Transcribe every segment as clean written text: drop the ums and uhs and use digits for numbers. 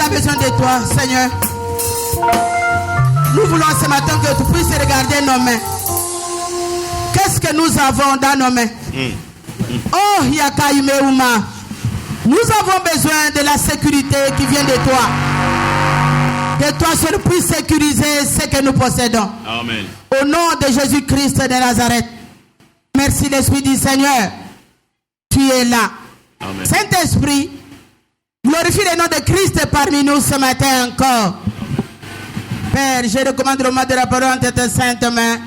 a besoin de toi, Seigneur. Nous voulons ce matin que tu puisses regarder nos mains. Qu'est-ce que nous avons dans nos mains? Oh, Yakaïmeouma. Nous avons besoin de la sécurité qui vient de toi. Que toi seul puisses sécuriser ce que nous possédons. Amen. Au nom de Jésus-Christ de Nazareth. Merci l'Esprit du Seigneur. Tu es là. Amen. Saint-Esprit, glorifie le nom de Christ parmi nous ce matin encore. Père, je recommande le mot de la parole entre tes saintes mains.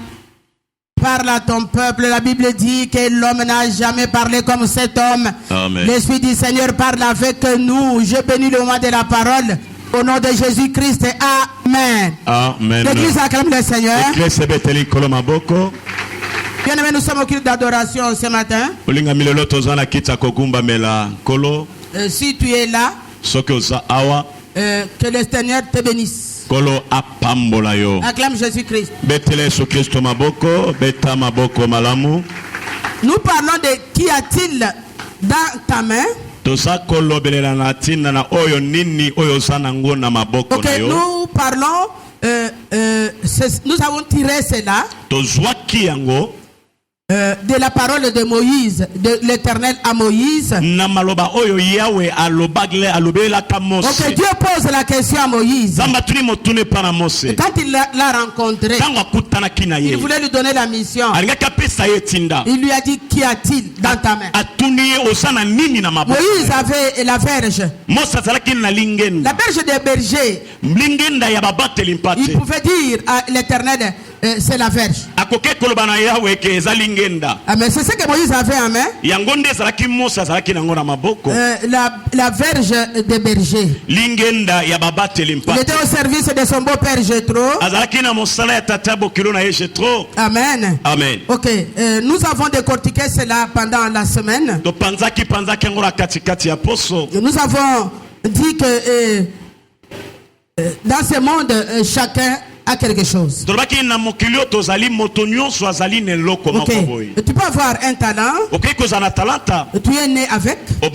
Parle à ton peuple. La Bible dit que l'homme n'a jamais parlé comme cet homme. Amen. L'Esprit du Seigneur parle avec nous. Je bénis le mot de la parole. Au nom de Jésus-Christ. Amen. Amen. L'Église acclame le Seigneur. Bien-aimés, nous sommes au culte d'adoration ce matin. Si tu es là, que le Seigneur te bénisse. Acclame Jésus-Christ. Nous parlons de qui a-t-il dans ta main. Ok, nous parlons, nous avons tiré cela de la parole de Moïse, de l'Éternel à Moïse. Ok, Dieu pose la question à Moïse. Quand il l'a rencontré, il voulait lui donner la mission. Il lui a dit, qui a-t-il dans ta main? Moïse avait la verge. La verge des bergers. Il pouvait dire à l'Éternel, c'est la verge. Ah, mais c'est ce que Moïse avait en main. La verge des bergers. Il était au service de son beau-père Jéthro. Amen. Amen. Ok, nous avons décortiqué cela pendant la semaine. Nous avons dit que dans ce monde, chacun a quelque chose. Okay. Tu peux avoir un talent. Tu es né avec. Tu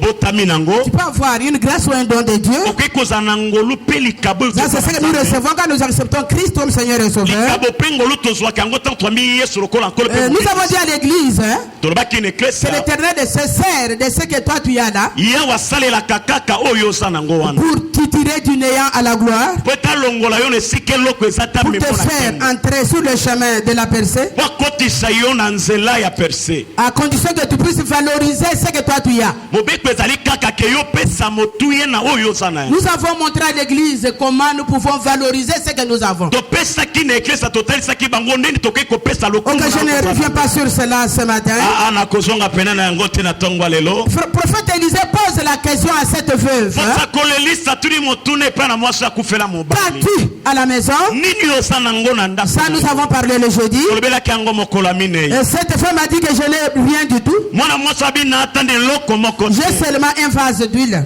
peux avoir une grâce ou un don de Dieu. C'est ce que nous recevons quand nous acceptons Christ comme Seigneur et Sauveur. Nous avons dit à l'église que l'Éternel se sert de ce que toi tu as là pour te tirer du néant à la gloire, pour te faire entrer sur le chemin de la percée, à condition que tu puisses valoriser ce que toi tu as. Nous avons montré à l'église comment nous pouvons valoriser ce que nous avons. Donc je ne reviens pas sur cela ce matin. Prophète Élisée pose la question à cette veuve. Qu'as-tu à la maison? Ça nous avons parlé le jeudi. Cette femme a dit que je n'ai rien du tout. J'ai seulement un vase d'huile.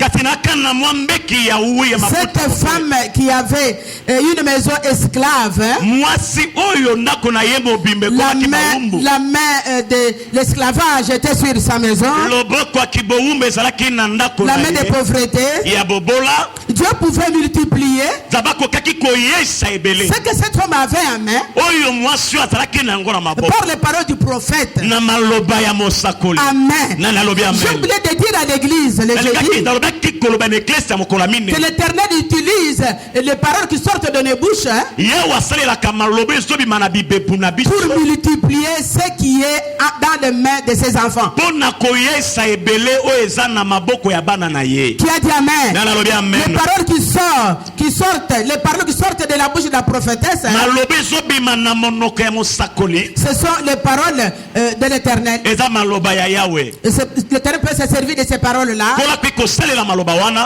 Cette femme qui avait une maison esclave, la main de l'esclavage était sur sa maison. La main de pauvreté. Dieu pouvait multiplier ce que cette femme avait en main par les paroles du prophète. Amen. J'ai oublié de dire à l'église que l'Éternel utilise les paroles qui sortent de nos bouches pour multiplier ce qui est dans les mains de ses enfants. Qui a dit Amen? Les paroles qui sortent de la bouche de la prophétesse, ce sont les paroles de l'Éternel. L'Éternel peut se servir de ces paroles-là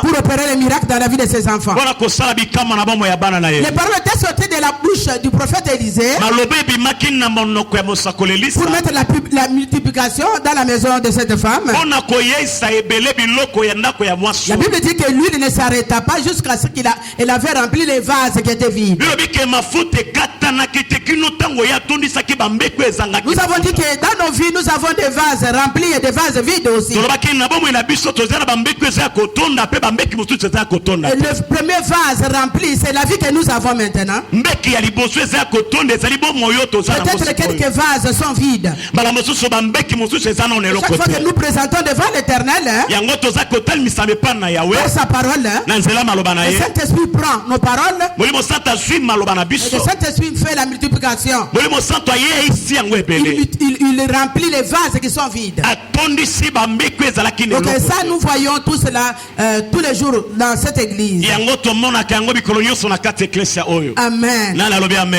pour opérer les miracles dans la vie de ses enfants. Les paroles étaient sorties de la bouche du prophète Élisée pour mettre la multiplication dans la maison de cette femme. La Bible dit que l'huile ne s'arrêta pas jusqu'à ce qu'il avait rempli les vases qui étaient vides. Nous avons dit que dans nos vies, nous avons des vases remplis et des vases vides aussi. Et le premier vase rempli, c'est la vie que nous avons maintenant. Peut-être quelques vases sont vides. Chaque fois que nous présentons devant l'Éternel, par sa parole, le Saint-Esprit prend nos paroles et le Saint-Esprit fait la multiplication. Il remplit les vases qui sont vides. Donc ça, nous voyons tout cela tous les jours dans cette église. Amen.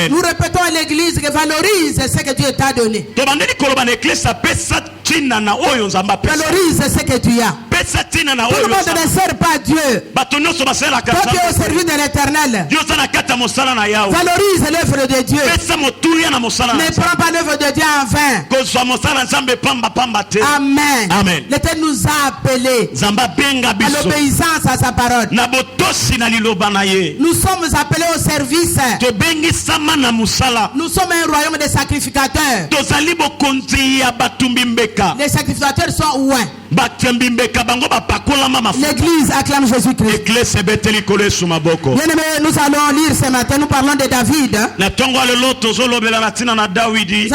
Nous répétons à l'église que valorise ce que Dieu t'a donné. Valorise ce que tu as. Tout le monde ne sert pas Dieu. Toi qui es au service de l'Éternel, valorise l'œuvre de Dieu. Ne prends pas l'œuvre de Dieu en vain. Amen. L'Éternel nous a appelés à l'obéissance à sa parole. Nous sommes appelés au service. Nous sommes un royaume de sacrificateurs. Les sacrificateurs sont loin. L'église acclame Jésus-Christ. Bien-aimés, nous allons lire ce matin, nous parlons de David. Nous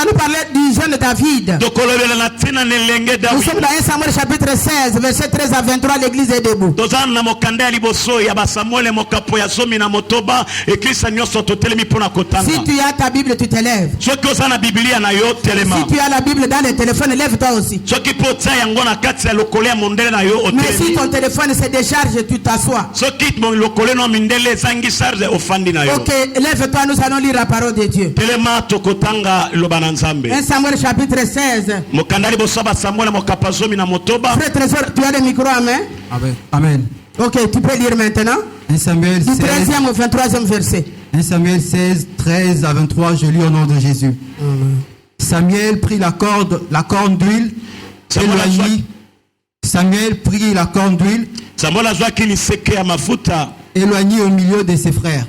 allons parler du jeune David. Nous sommes dans 1 Samuel chapitre 16, verset 13 à 23, l'église est debout. Si tu as ta Bible, tu te lèves. Si tu as la Bible dans le téléphone, lève-toi aussi. Mais si ton téléphone se décharge, tu t'assois. Ok, lève-toi, nous allons lire la parole de Dieu. 1 Samuel chapitre 16. Frère Trésor, tu as le micro à main? Amen. Ok, tu peux lire maintenant. 1 Samuel 16. Du 13e au 23e verset. 1 Samuel 16, 13 à 23, je lis au nom de Jésus. Samuel prit la corne d'huile, éloignit. Samuel prit la corne d'huile, éloigné au milieu de ses frères.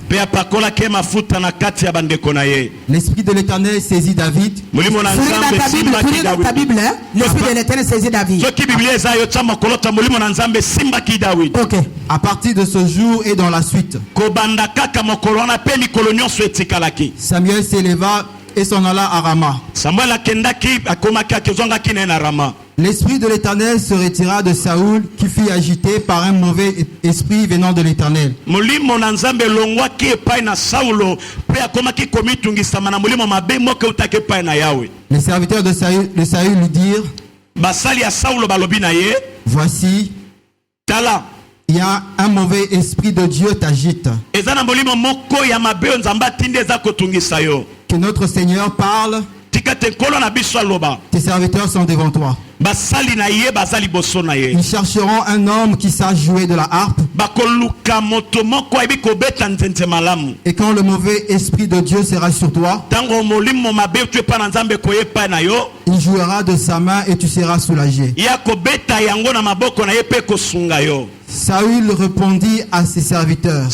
L'esprit de l'Éternel saisit David. Souris dans ta Bible, hein? L'esprit de l'Éternel saisit David. Ok. À partir de ce jour et dans la suite, Samuel s'éleva et s'en alla à Rama. L'esprit de l'Éternel se retira de Saoul, qui fut agité par un mauvais esprit venant de l'Éternel. Les serviteurs de Saül lui dirent: voici, il y a un mauvais esprit de Dieu t'agite. Que notre Seigneur parle. Tes serviteurs sont devant toi. Ils chercheront un homme qui sache jouer de la harpe. Et quand le mauvais esprit de Dieu sera sur toi, il jouera de sa main et tu seras soulagé. Saül répondit à ses serviteurs: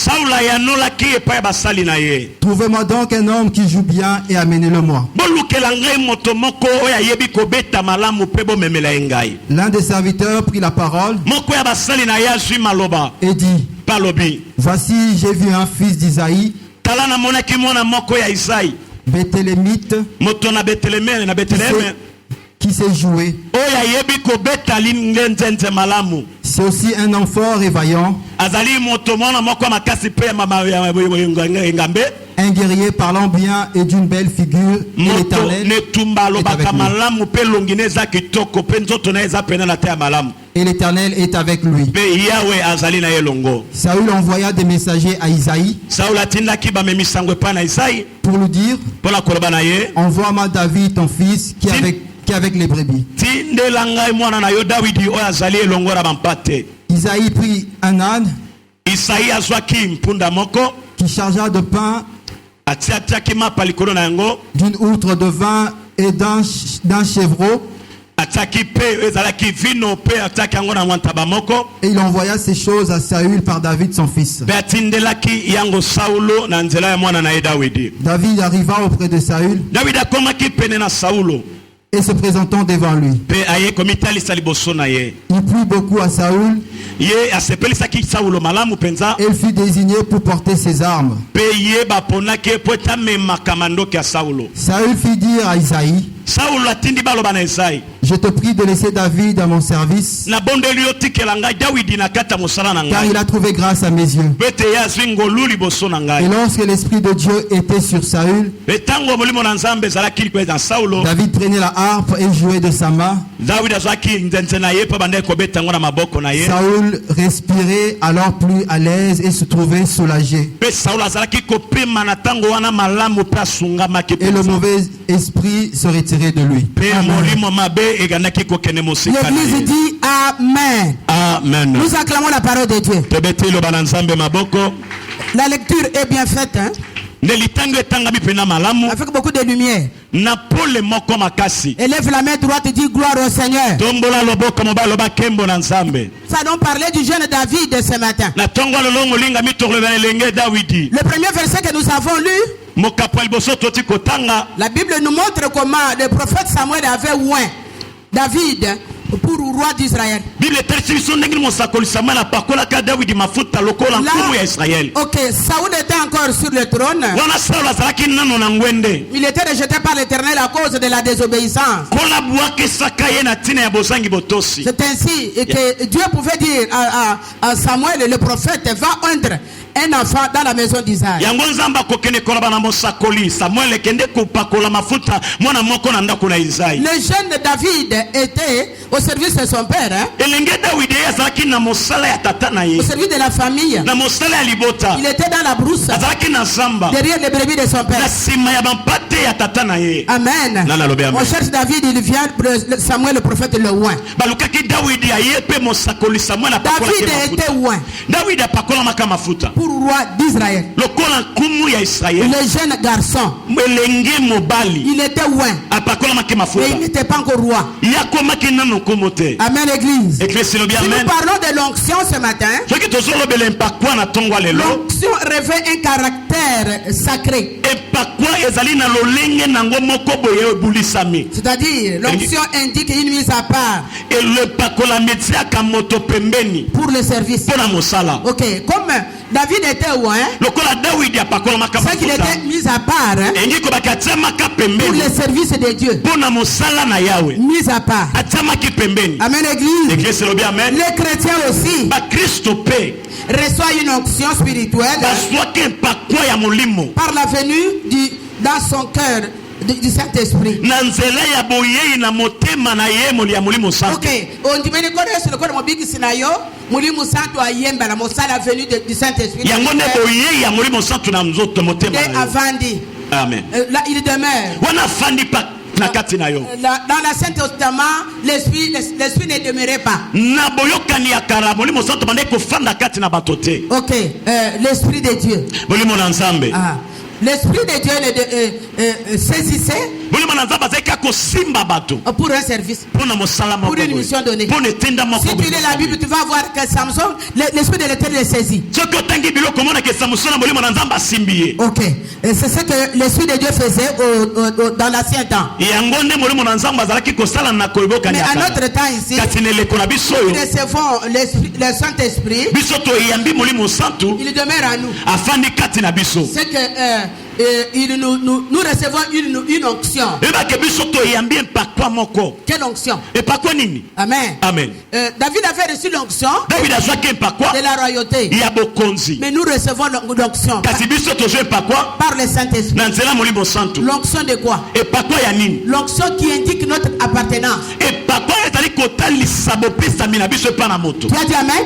trouvez-moi donc un homme qui joue bien et amenez-le-moi. L'un des serviteurs prit la parole et dit: voici, j'ai vu un fils d'Isaïe, Béthélémite, qui sait jouer. C'est aussi un homme fort et vaillant, un guerrier parlant bien et d'une belle figure, et l'Éternel est et l'Éternel est avec lui. Saül envoya des messagers à Isaïe pour lui dire: envoie-moi David ton fils qui est avec les brebis. Isaïe prit un âne qui chargea de pain, d'une outre de vin et d'un chevreau, Et il envoya ces choses à Saül par David son fils. David arriva auprès de Saül et se présentant devant lui. Il plut beaucoup à Saül et il fut désigné pour porter ses armes. Saül fit dire à Isaïe: je te prie de laisser David à mon service, car il a trouvé grâce à mes yeux. Et lorsque l'Esprit de Dieu était sur Saül, David prenait la harpe et jouait de sa main. Saül respirait alors plus à l'aise et se trouvait soulagé. Et le mauvais esprit se retirait de lui. L'église dit Amen. Amen. Nous acclamons la parole de Dieu. La lecture est bien faite, hein? Avec beaucoup de lumière. Élève la main droite et dit gloire au Seigneur. Ça donc parler du jeune David ce matin. Le premier verset que nous avons lu, la Bible nous montre comment le prophète Samuel avait oint David pour roi d'Israël. Ok, Saoul était encore sur le trône. Il était rejeté par l'Éternel à cause de la désobéissance. C'est ainsi que Dieu pouvait dire à Samuel, le prophète, va oindre un enfant dans la maison d'Israël. Le jeune David était au service de son père, hein? Au service de la famille. Il était dans la brousse, derrière les brebis de son père. Amen. On cherche David, il vient, Samuel le prophète le oint. David était oint pour roi d'Israël. Le jeune garçon, il était oint, mais il n'était pas encore roi. Amen, l'église. Si nous parlons de l'onction ce matin, l'onction revêt un caractère sacré. C'est-à-dire, l'onction indique une mise à part pour le service. Ok, comme David était oint, c'est qu'il était mis à part, hein, pour le service de Dieu. Mis à part. Amen, l'église. Les chrétiens aussi reçoivent une onction spirituelle par la venue dans son cœur du Saint-Esprit. Ok, on dit mais sur le corps de mon big sinayo, mulimu santo ayemba la mosala venue du Saint-Esprit. Avandi. Amen. Là il demeure. Dans l'Ancien Testament, l'esprit ne demeurait pas. Ok, l'esprit de Dieu. L'esprit de Dieu saisissait pour un service, pour une mission donnée. Si tu lis la Bible, tu vas voir que Samson, l'esprit de l'Éternel est saisi. Ok, c'est ce que l'esprit de Dieu faisait dans l'ancien temps. Mais à notre temps ici, nous recevons le Saint-Esprit, il demeure à nous. C'est que nous recevons une onction. Quelle onction? Amen. David avait reçu l'onction de la royauté. Mais nous recevons l'onction par le Saint-Esprit. L'onction de quoi? L'onction qui indique notre appartenance. Tu as dit amen?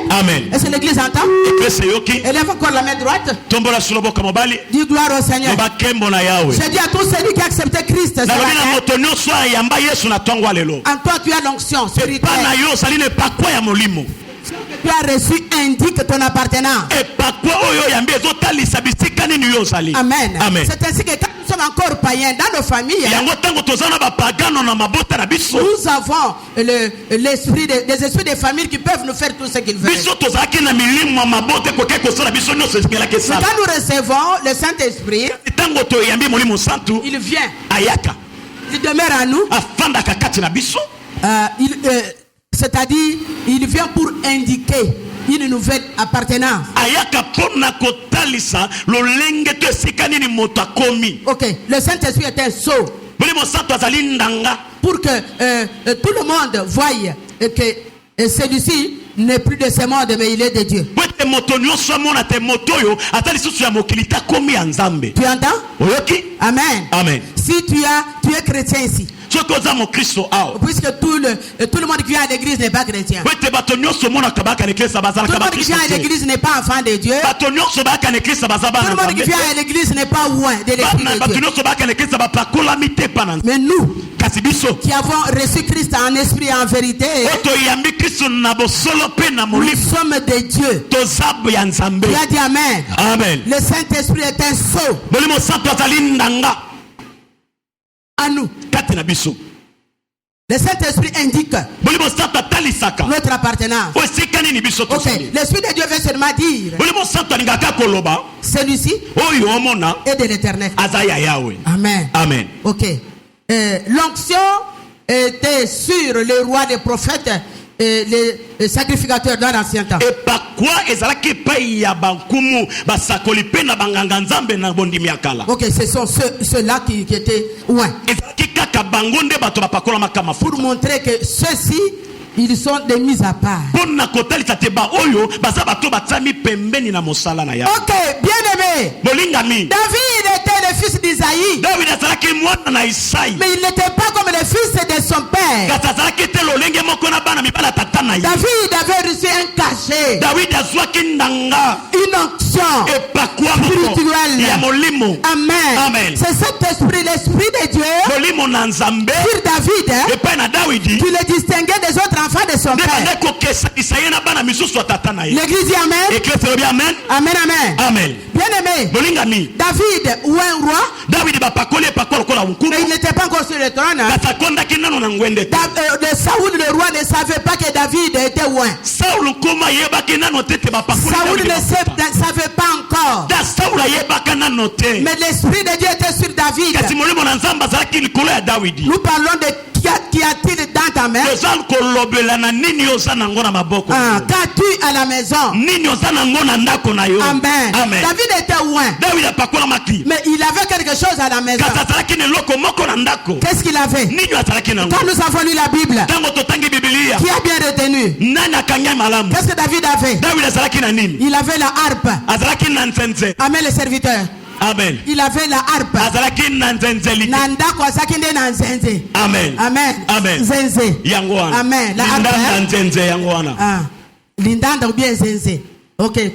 Est-ce que l'église entend? Élève encore la main droite. Dis gloire au Seigneur. Je dis à tous celui qui a accepté Christ, en toi tu as l'onction spirituelle. Tu as reçu indique ton appartenance. Amen. Amen. C'est ainsi que quand nous sommes encore païens dans nos familles, nous avons l'esprit des esprits des familles qui peuvent nous faire tout ce qu'ils veulent. Mais quand nous recevons le Saint-Esprit, il vient. Il demeure à nous. C'est-à-dire, il vient pour indiquer une nouvelle appartenance. Ok, le Saint-Esprit est un sceau pour que tout le monde voie que celui-ci n'est plus de ce monde, mais il est de Dieu. Tu entends? Amen. Amen. Si tu es chrétien ici, puisque tout le monde qui vient à l'église n'est pas chrétien. Tout le monde qui vient à l'église n'est pas enfant de Dieu. Tout le monde qui vient à l'église n'est pas loin de l'esprit de Dieu. Mais nous qui avons reçu Christ en esprit et en vérité, nous sommes de Dieu. Tu as dit Amen. Amen. Le Saint-Esprit est un sceau à nous. Le Saint-Esprit indique notre appartenance. Ok, l'Esprit de Dieu veut seulement dire celui-ci est de l'Éternel. Amen. Amen. Ok. L'onction était sur les rois, les prophètes et les sacrificateurs dans l'ancien temps. Ok, ce sont ceux-là qui étaient loin. Pour montrer que ceux-ci, ils sont des mises à part. Ok, bien-aimé. David était le fils d'Isaïe. Mais il n'était pas comme le fils de son père. David avait reçu un cachet, une onction spirituelle. Amen. Amen. C'est cet esprit, l'esprit de Dieu sur David, qui le distinguait des autres enfants de son père. L'église dit Amen. Amen, amen. Amen. Bien-aimé, David ou un roi, mais il n'était pas encore sur le trône. Saoul le roi ne savait pas que David était loin. Saoul ne savait pas encore. Mais l'esprit de Dieu était sur David. Nous parlons de qu'y a-t-il dans ta main? Qu'as-tu à la maison? Amen. Amen. David était loin, mais il avait quelque chose à la maison. Qu'est-ce qu'il avait? Quand nous avons lu la Bible, qui a bien retenu? Qu'est-ce que David avait? Il avait la harpe. Amen, les serviteurs. Amen. Il avait la harpe. Amen. Amen. Amen. Zenze. Amen. La harpe. Lindanda ou bien zenze. Ok, Amen.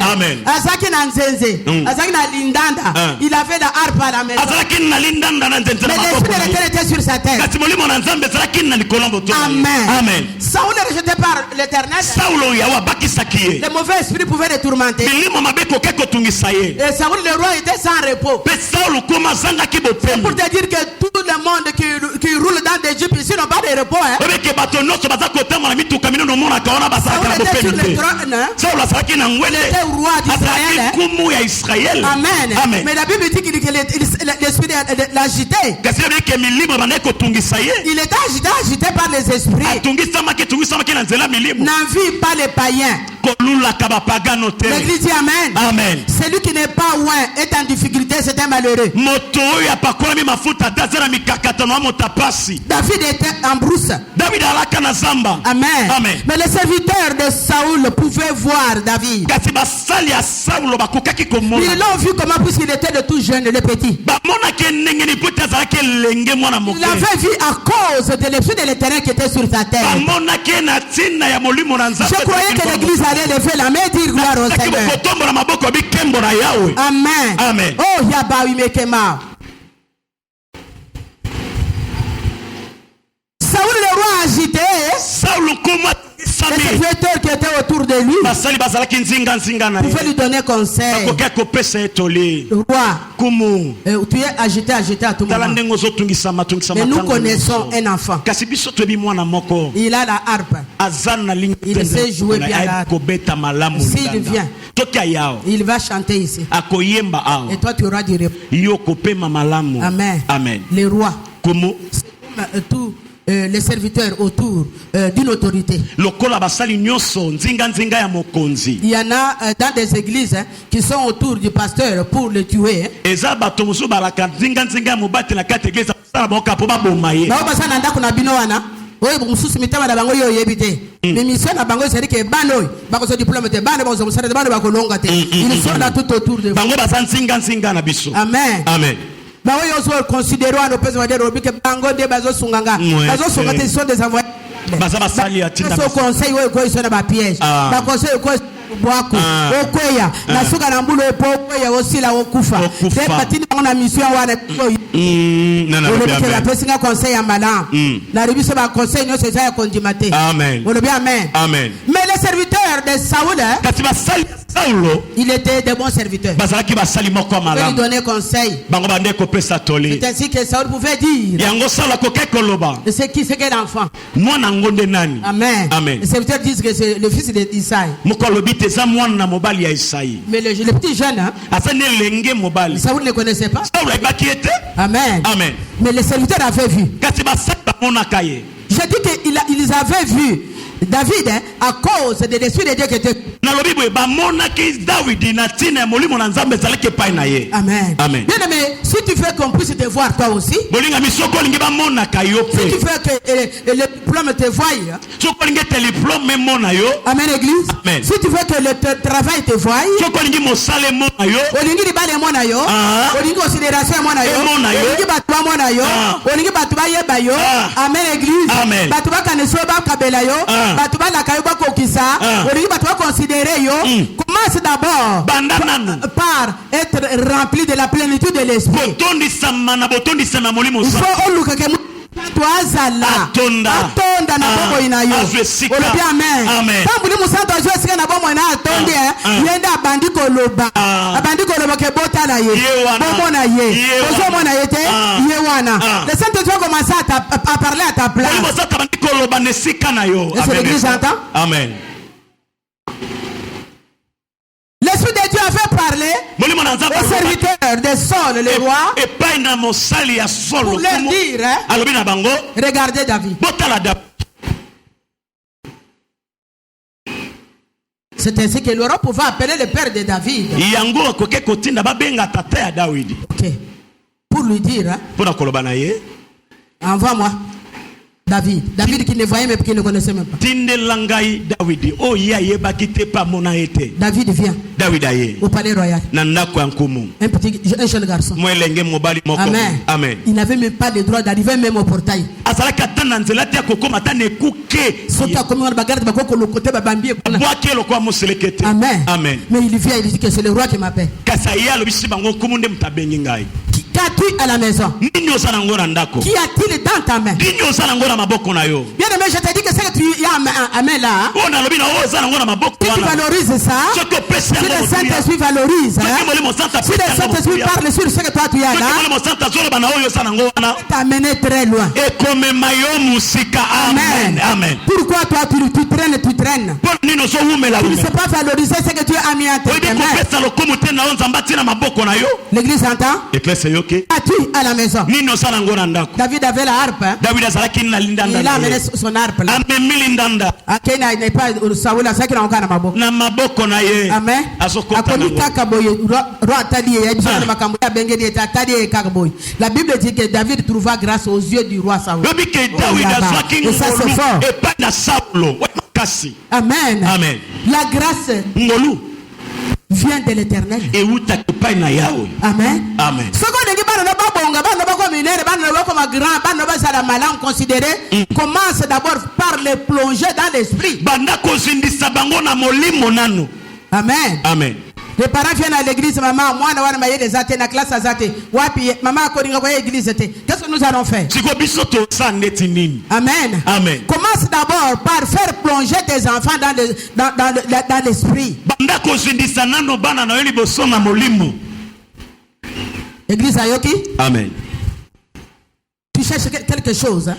Amen. Azaki na nzenze. Azaki na lindanda. Il avait la harpe à la maison. Mais l'esprit de l'Éternel était sur sa tête. Amen. Amen. Saoul est rejeté par l'Éternel. Les mauvais esprits pouvaient le tourmenter. Et Saoul le roi était sans repos. C'est pour te dire que tout le monde qui roule dans l'Égypte ici n'ont pas de repos. Saoul était sur le trône. Il était roi d'Israël. Amen. Mais la Bible dit que l'esprit l'agitait. Il était agité par les esprits. N'envie pas les païens. L'église dit Amen. Amen. Celui qui n'est pas loin est en difficulté, c'est un malheureux. David était en brousse. Amen. Amen. Mais les serviteurs de Saoul pouvaient voir David. Ils l'ont vu comment, puisqu'il était le tout jeune, le petit. Il l'avait vu à cause de l'esprit de l'Éternel qui était sur sa tête. Je croyais que l'église allait lever la main et dire gloire au Seigneur. Amen. Amen. Oh, Yaba Wimekema. Saoul le roi agité. serviteurs qui étaient autour de lui pouvaient lui donner conseil. Roi, tu es agité à tout moment. Mais nous connaissons un enfant. Il a la harpe. Il sait jouer bien la harpe. S'il vient, il va chanter ici. Et toi, tu auras du repos. Amen. Amen. Les rois, tous les serviteurs autour d'une autorité. Il y en a dans des églises qui sont autour du pasteur pour le tuer. Ils sont là tout autour de vous. Amen. Amen. Considérons nos pères que Bango de Bazo Sunganga. Bazo Sunganga sont des envoyés. Conseil ils sont dans piège. Conseil Boako, Okoya, la Suga Nambulo, Okoya aussi la Okufa. C'est parti de mon mission. La personne conseil à Malan. La revue c'est un conseil, nous c'est ça qu'on dit maté. Amen. Amen. Amen. Mais les serviteurs de Saoul, il était de bons serviteurs. Il lui donnait conseil. C'est ainsi que Saoul pouvait dire. C'est qui c'est quel enfant? Amen. Les serviteurs disent que c'est le fils d'Isaïe. Mais le petit jeune, Saoul ne connaissait pas. Amen. Amen. Mais les serviteurs avaient vu. Je dis qu'ils avaient vu David à cause de l'esprit de Dieu qui était. Amen. Amen. Bien aimé, si tu veux qu'on puisse te voir toi aussi, si tu veux que le diplôme te voie, amen église. Amen. Si tu veux que le travail te voie, amen église. Commence d'abord par être rempli de la plénitude de l'esprit. Il faut le Saint-Esprit commence à parler à ta place. Est-ce que l'église entend? Amen. L'Esprit de Dieu avait parlé aux serviteurs de Saul, le roi, pour leur dire, regardez David. C'est ainsi que le roi pouvait appeler le père de David. Ok. Pour lui dire, envoie-moi David qui ne voyait même, qui ne connaissait même pas. David vient au palais royal. Un jeune garçon. Amen. Amen. Il n'avait même pas le droit d'arriver même au portail. Amen. Amen. Mais il vient, il dit que c'est le roi qui m'appelle. Qu'as-tu à la maison? Qui a-t-il dans ta main? Bien aimé, je te dis que c'est que tu as à main là. Si tu valorises ça, si le Saint-Esprit valorise, si le Saint-Esprit parle sur ce que toi tu as là, t'amener très loin. Amen. Amen. Pourquoi toi tu traînes? Tu ne sais pas valoriser ce que tu as mis entre tes mains. L'église entend? As-tu à la maison? David avait la harpe. Il a amené son harpe là. Akena n'est pas Saoul, c'est qu'il a encore na maboko. Amen. La Bible dit que David trouva grâce aux yeux du roi Saoul. Et ça c'est fort. Amen. Amen. La grâce vient de l'Éternel. Amen. Amen. Commence d'abord par les plonger dans l'esprit. Amen. Amen. Les parents viennent à l'église, maman, moi, on a des athées, la classe athée. Maman, qu'est-ce que nous allons faire? Amen. Amen. Commence Commence d'abord par faire plonger tes enfants dans l'esprit. Église Ayoki. Amen. Tu cherches quelque chose. Hein?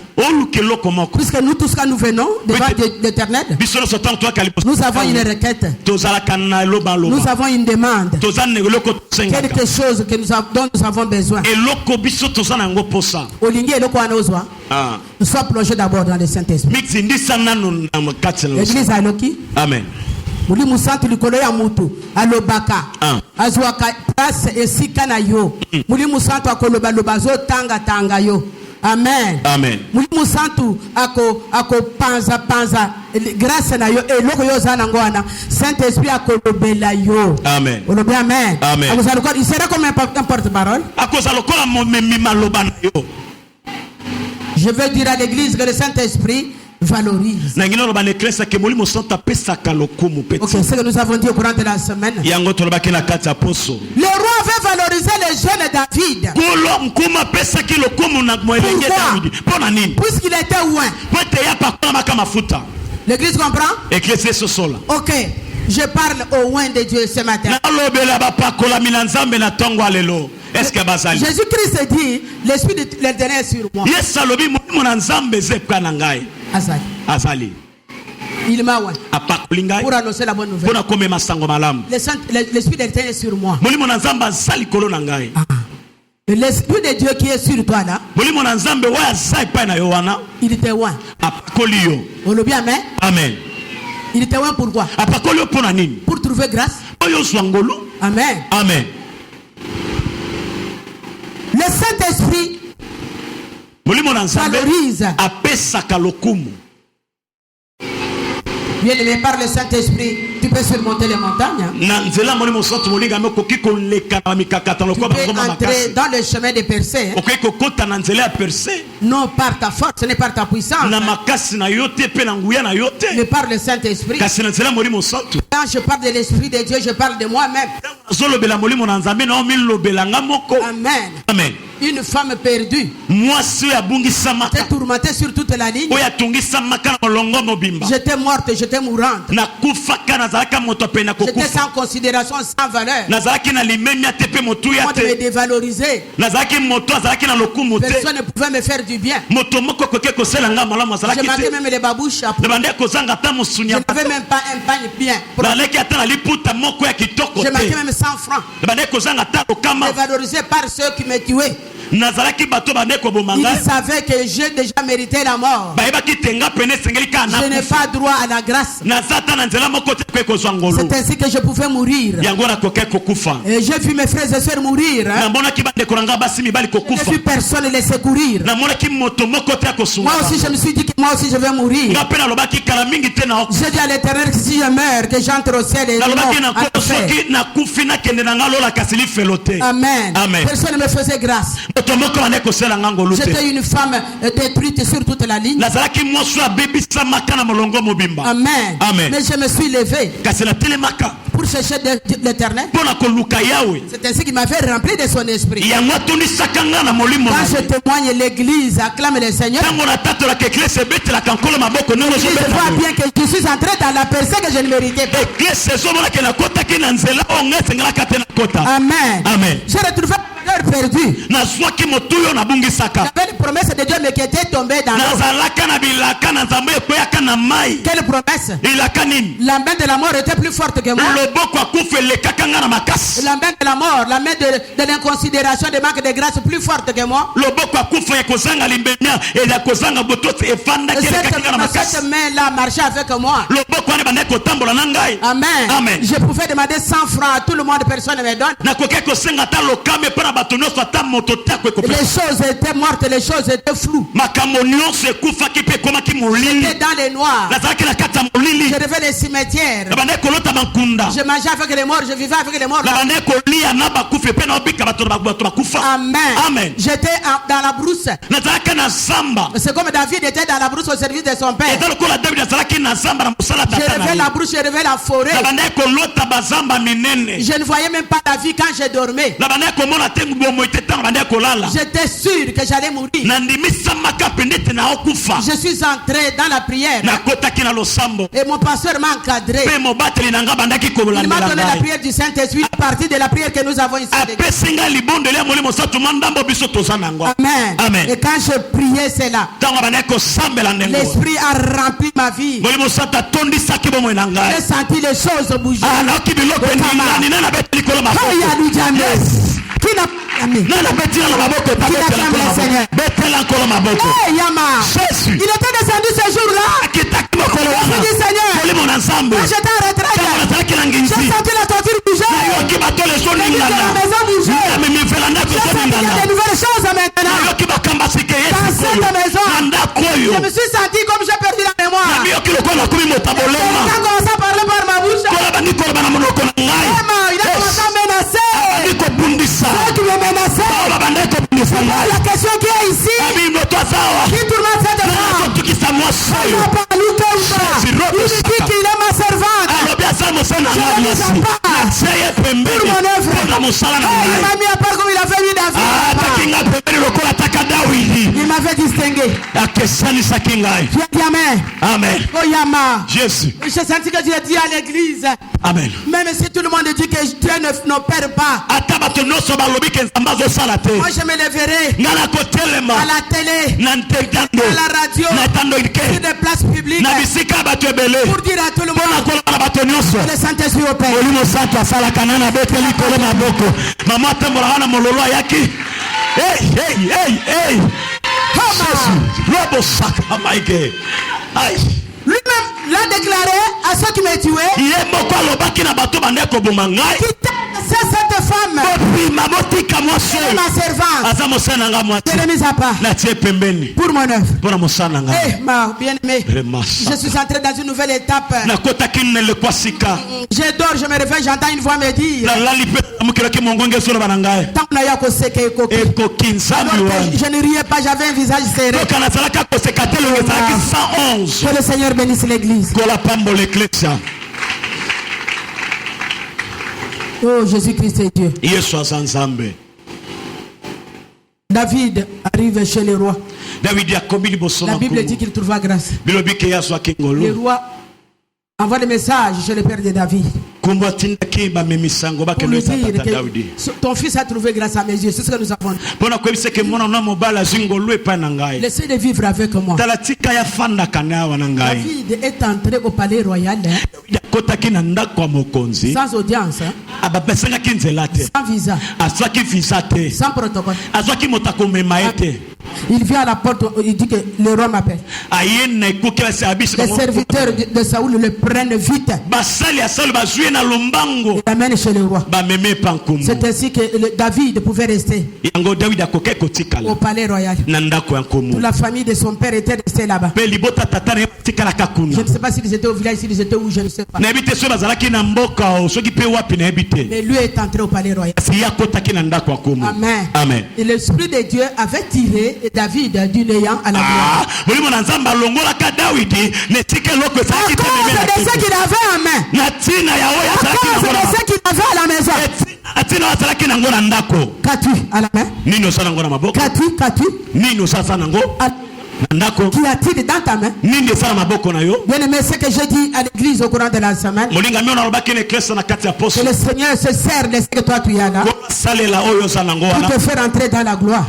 Puisque nous tous quand nous venons devant l'Éternel, nous avons une requête. Nous avons une demande. Quelque chose dont nous avons besoin. Nous sommes plongés d'abord dans le Saint-Esprit. Église Ayoki. Amen. Mulimu santu likolo ya mutu alobaka azwaka place esika na yo mulimu santu akoloba lobazo tanga yo. Amen. Amen. Mulimu santu ako panza grâce na yo eloko yo zana ngwana Saint-Esprit akolobela yo. Amen. Olobi amen. Amen. Il sera comme un porte-parole. Je veux dire à l'église que le Saint-Esprit valorise. Ok, ce que nous avons dit au courant de la semaine. Le roi avait valorisé les jeunes David. Pourquoi? Puisqu'il était loin. L'église comprend? Ok, je parle au loin de Dieu ce matin. Jésus-Christ dit, l'Esprit de l'Éternel est sur moi. Azali. Il m'a oint pour annoncer la bonne nouvelle. L'Esprit de l'Éternel est sur moi. L'Esprit de Dieu qui est sur toi là, il était oint. On le bien, amen. Amen. Il était oint pourquoi? Pour trouver grâce. Amen. Amen. Le Saint-Esprit valorise. Bien-aimé, par le Saint-Esprit, tu peux surmonter les montagnes. Tu peux entrer dans le chemin de percée. Non par ta force, ce n'est par ta puissance. Mais par le Saint-Esprit. Quand je parle de l'Esprit de Dieu, je parle de moi-même. Amen. Amen. Une femme perdue. J'étais tourmentée sur toute la ligne. J'étais morte, j'étais mourante. J'étais sans considération, sans valeur. On me dévalorisait. Personne ne pouvait me faire du bien. Je manquais même les babouches. Je n'avais même pas un pagne bien. Je manquais même 100 francs. Dévalorisé par ceux qui me tuaient. Ils savaient que j'ai déjà mérité la mort. Je n'ai pas droit à la grâce. C'est ainsi que je pouvais mourir. Et j'ai vu mes frères et sœurs mourir. Je n'ai vu personne les secourir. Moi aussi je me suis dit que moi aussi je vais mourir. J'ai dit à l'Éternel que si je meurs, que j'entre au ciel et Amen. Amen. Personne ne me faisait grâce. J'étais une femme détruite sur toute la ligne. Amen. Amen. Mais je me suis levé pour chercher l'Éternel. C'est ainsi qu'il m'avait rempli de son esprit. Quand je témoigne, l'église acclame le Seigneur. Je vois bien que je suis entré dans la personne que je ne méritais pas. Amen. Amen. J'ai retrouvé perdu. J'avais une promesse de Dieu mais qui était tombée dans l'eau. Quelle promesse? La main de la mort était plus forte que moi. La main de la mort, la main de l'inconsidération, de manque de grâce plus forte que moi. Cette main-là marchait avec moi. Amen. Amen. Je pouvais demander 100 francs à tout le monde, personne ne me donne. Les choses étaient mortes, les choses étaient floues. J'étais dans les noirs. Je rêvais les cimetières. Je mangeais avec les morts, je vivais avec les morts. Amen. J'étais dans la brousse. C'est comme David était dans la brousse au service de son père. Je rêvais la brousse, je rêvais la forêt. Je ne voyais même pas la vie quand je dormais. J'étais sûr que j'allais mourir. Je suis entré dans la prière. Et mon pasteur m'a encadré. Il m'a donné la prière du Saint-Esprit à partir de la prière que nous avons ici. Amen. Amen. Et quand je priais cela, l'Esprit a rempli ma vie. J'ai senti les choses bouger. Qui n'a pas aimé? Qui n'a jamais le Seigneur? Il était descendu ce jour-là. Je dis Seigneur, quand j'étais en retraite, j'ai senti la toiture bouger. J'ai senti la maison bouger. J'ai senti qu'il y a de nouvelles choses maintenant. Dans cette maison, je me suis senti comme j'ai perdu la mémoire. Quand on commence à parler par ma bouche, il a commencé à menacer. Ceux qui me menaçaient. La question qui est ici, qui tourmente cette femme, il n'a pas lutté ou pas. Il me dit qu'il est ma servante. Je ne le sens pas. Pour mon œuvre. Il m'a mis à part comme il a fait lui David. Il m'avait distingué. Tu as dit Amen. Amen. Oh Yama. Jésus. J'ai senti que Dieu dit à l'église. Amen. Même si tout le monde dit que Dieu n'opère pas. Moi je me lèverai à la télé, à la radio, sur des places publiques pour dire à tout le monde que le Saint-Esprit opère. Lui-même l'a déclaré à ceux qui m'ont tué. C'est cette femme. Elle est ma servante. Je l'ai mise à part pour mon œuvre. Eh, ma bien-aimée, je suis entré dans une nouvelle étape. Je dors, je me réveille, j'entends une voix me dire je ne riais pas, j'avais un visage serré. Que le Seigneur bénisse l'église. Oh, Jésus-Christ est Dieu. David arrive chez le roi. La Bible dit qu'il trouva grâce. Le roi envoie des messages chez le père de David. Pour lui dire que ton fils a trouvé grâce à mes yeux. C'est ce que nous avons. Laissez de vivre avec moi. David est entré au palais royal sans audience, sans visa, sans protocole. Il vient à la porte, il dit que le roi m'appelle. Les serviteurs de Saoul le prennent vite. Il l'amène chez le roi. C'est ainsi que David pouvait rester au palais royal. Toute la famille de son père était restée là-bas. Je ne sais pas s'ils étaient au village, s'ils étaient où, je ne sais pas. Mais lui est entré au palais royal. Amen. Amen. Et l'Esprit de Dieu avait tiré David du néant à la gloire. À cause de ce qu'il avait en main. À cause de ce qu'il avait à la maison. Qu'as-tu à la main? Qu'as-tu? Qui a-t-il dans ta main? Bien-aimé, ce que j'ai dit à l'église au courant de la semaine, que le Seigneur se sert de ce que toi tu as là pour te faire entrer dans la gloire.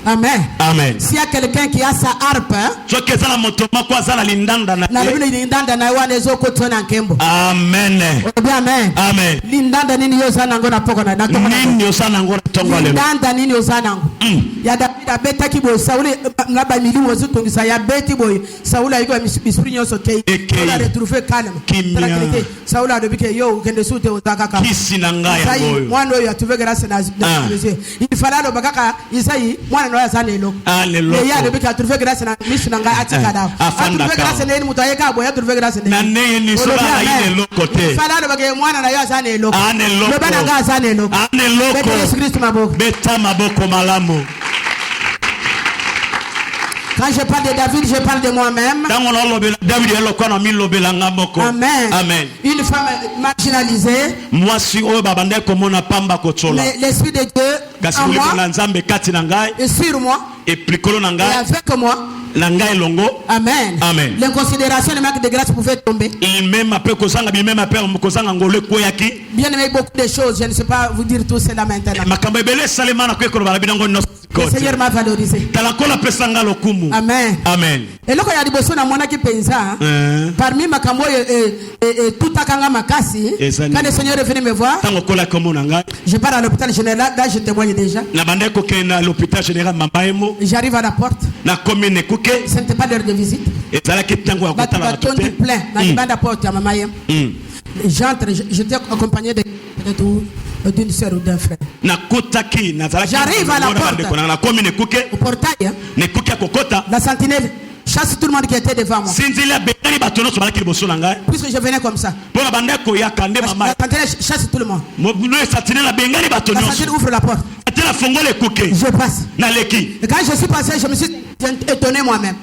Amen. Amen. S'il y a quelqu'un qui a sa harpe, Amen. Amen. Amen. ngaba milimu zitungisa ya beti boy Saul ayiko esprit nyonso kei on a retrouvé calme tranquillité. Saul a dit que yo kende sute otaka ka kisina ngaya boyo mwana oyo atuve grâce na il fallait le bakaka Isaïe mwana no yazana elo et ya de bika atuve grâce na misuna ngaya atika da atuve grâce na mutu ayeka boy atuve grâce na nene so ba ile lokote il fallait le bakaya mwana na yazana elo le bana ngaya yazana elo Jésus Christ maboko beta maboko malamu. Quand je parle de David, je parle de moi-même. Amen. Amen. Une femme marginalisée. Mais l'Esprit de Dieu en moi et sur moi et avec moi. Amen. Amen. L'inconsidération, le manque de grâce pouvait tomber. Bien aimé, beaucoup de choses. Je ne sais pas vous dire tout cela maintenant. Le Seigneur m'a valorisé. Amen. Amen. Et là, il y a des personnes qui pensent, parmi ma cambo et tout à Kanga Makasi, quand le Seigneur est venu me voir, je pars à l'hôpital général, là je témoigne déjà. J'arrive à la porte. Ce n'était pas l'heure de visite. J'entre, j'étais accompagné d'une soeur ou d'un frère. J'arrive à la porte, au portail, la sentinelle chasse tout le monde qui était devant moi. Puisque je venais comme ça. La sentinelle chasse tout le monde. La sentinelle ouvre la porte. Je passe. Et quand je suis passé, je me suis étonné moi-même.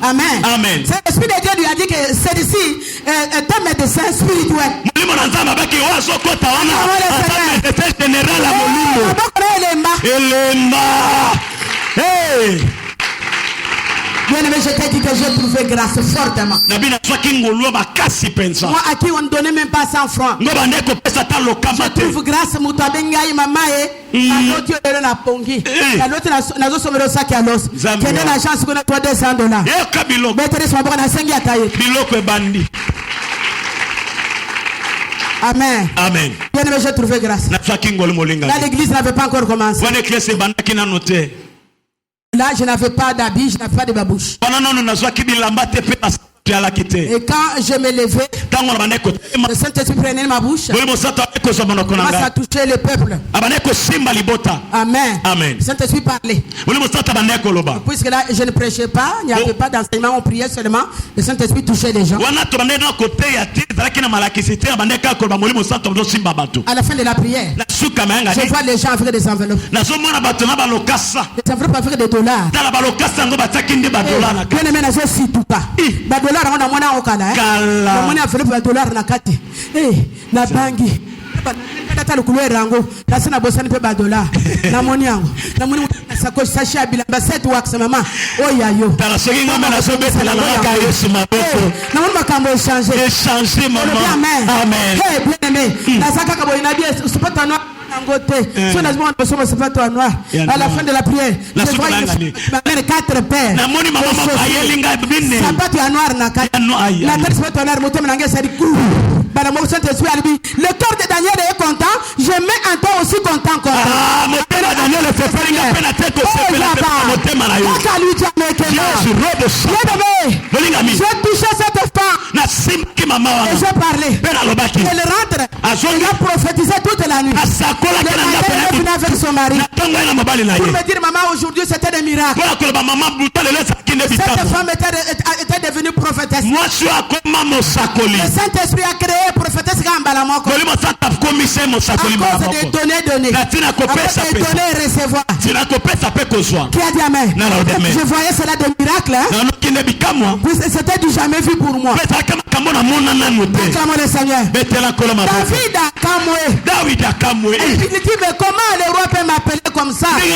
Amen. C'est l'Esprit de Dieu lui a dit que celui-ci est un médecin spirituel. Bien aimé, je t'ai dit que j'ai trouvé grâce fortement. Moi à qui on ne donnait même pas 100 francs. Je trouve grâce Mutabengaï Mamae. L'autre est là pongi. L'autre n'a pas sommet le sac à l'os. Quelle est la chance qu'on a toi $200? Amen. Amen. Bien aimé, j'ai trouvé grâce. Là, l'église n'avait pas encore commencé. Là, je n'avais pas d'habit, je n'avais pas de babouche. Et quand je me levais, le Saint-Esprit prenait ma bouche, commence à toucher le peuple. Amen. Amen. Le Saint-Esprit parlait. Puisque là, je ne prêchais pas, il n'y avait pas d'enseignement, on priait seulement. Le Saint-Esprit touchait les gens. À la fin de la prière, je vois les gens avec des enveloppes. Les enveloppes avec des dollars. Bien aimé, je suis tout pas. Dollar on a mwana okala na mwana enveloppe dollar na kati na bangi tata le couleur rango la sana bosani pe ba dollar na moni yango na moni sako sachi abilamba 7 wax mama oyayo tala soki ngombe na so betela na ka Yesu maboko na moni makambo échanger maman. Amen. Hey bien aimé na saka ka boyina bien supata no à la fin de la prière, je vois 4 pères. Le cœur de Daniel est content. Je mets un temps aussi content. Je touchais cette femme et je parlais. Elle rentre. Elle a prophétisé toute la nuit. Le matin, elle est venue avec son mari pour me dire, maman, aujourd'hui c'était des miracles. Cette femme était devenue prophétesse. Le Saint-Esprit a créé prophétesse Gambalamoko. À cause des données données. Après des données et recevoir. Qui a dit amen? Je voyais cela des miracles. C'était du jamais vu pour moi. Acclamons le Seigneur. David a camoué. Il dit, mais comment le roi peut m'appeler comme ça? C'est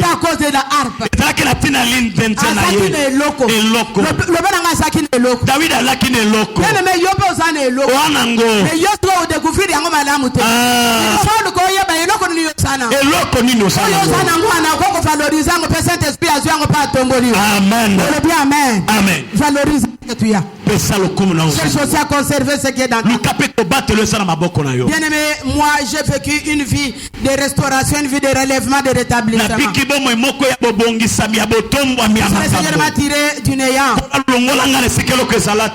à cause de la harpe. Asakine est loco. Le bananga Asakine est loco. David a lakine loko. Mais yopo osane est loco. Mais yopo au découvrir yango malamu te. Faut ko yeba eloko ni yosana. Eloko ni yosana. Yosana ngwana ko valoriser ngo Saint-Esprit azu yango pa tomboli. Amen. Amen. Amen. Valorise ce que tu as. Cherche aussi à conserver ce qui est dans toi. Bien aimé, moi j'ai vécu une vie de restauration, une vie de relèvement, de rétablissement. Le Seigneur m'a tiré du néant.